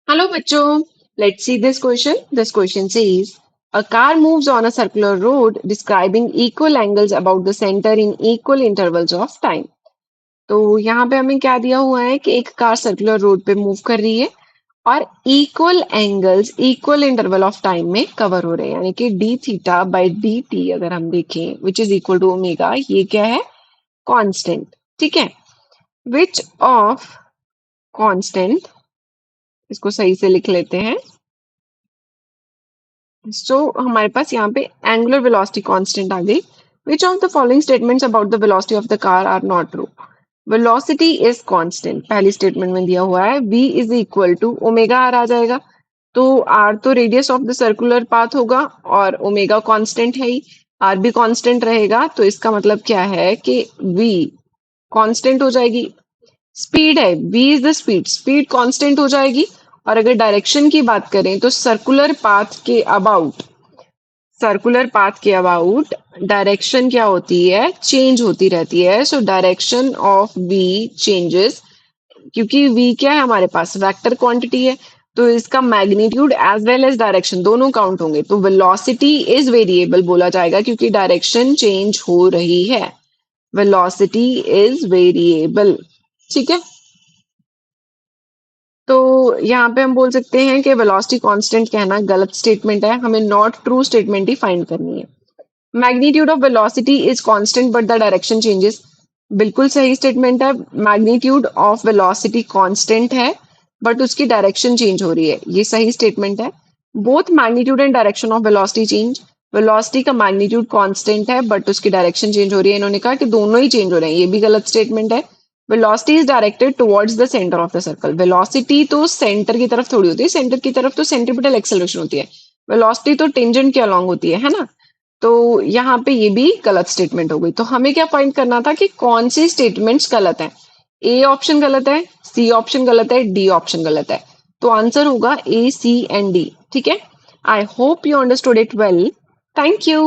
Hello bachcho, let's see this question. This question says, a car moves on a circular road describing equal angles about the center in equal intervals of time. तो यहाँ पे हमें क्या दिया हुआ है कि एक कार सर्कुलर रोड पे मूव कर रही है और equal angles equal interval of time में कवर हो रहे हैं यानी कि d theta by d t अगर हम देखें which is equal to omega ये क्या है कांस्टेंट ठीक है विच ऑफ कांस्टेंट इसको सही से लिख लेते हैं हमारे पास यहाँ पे एंगुलर वेलोसिटी कांस्टेंट आ गई which of the following statements about the velocity of the car are not true velocity is constant पहली स्टेटमेंट में दिया हुआ है v is equal to omega r आ जाएगा तो r तो radius of the circular path होगा और ओमेगा कांस्टेंट है ही r भी कांस्टेंट रहेगा तो इसका मतलब क्या है कि v कांस्टेंट हो जाएगी स्पीड है v is the speed speed constant हो जाएगी और अगर डायरेक्शन की बात करें तो सर्कुलर पाथ के अबाउट डायरेक्शन क्या होती है चेंज होती रहती है so direction of v changes क्योंकि v क्या है हमारे पास वेक्टर क्वांटिटी है तो इसका magnitude as well as direction दोनों काउंट होंगे तो वेलोसिटी इज वेरिएबल बोला जाएगा क्योंकि डायरेक्शन चेंज हो रही है वेलोसिटी इज वेरिएबल ठीक है तो यहाँ पे हम बोल सकते हैं कि वेलोसिटी कांस्टेंट कहना गलत स्टेटमेंट है हमें not true statement he find करनी है magnitude of velocity is constant but the direction changes बिल्कुल सही स्टेटमेंट है मैग्नीट्यूड ऑफ वेलोसिटी कांस्टेंट है बट उसकी डायरेक्शन चेंज हो रही है ये सही स्टेटमेंट है both magnitude and direction of velocity change velocity का मैग्नीट्यूड कांस्टेंट है बट उसकी डायरेक्शन चेंज हो रही है इन्होंने कहा कि दोनों ही चेंज हो रहे हैं ये भी गलत स्टेटमेंट है velocity is directed towards the centre of the circle velocity तो सेंटर की तरफ थोड़ी होती है सेंटर की तरफ तो सेंट्रीपिटल एक्सेलरेशन होती है वेलोसिटी तो टेंजेंट के अलोंग होती है ना तो यहाँ पे ये भी गलत स्टेटमेंट हो गई तो हमें क्या फाइंड करना था कि कौन सी स्टेटमेंट्स गलत है ए ऑप्शन गलत है सी ऑप्शन गलत है डी ऑप्शन गलत है तो आंसर होगा ए सी एंड डी ठीक है I hope you understood it well thank you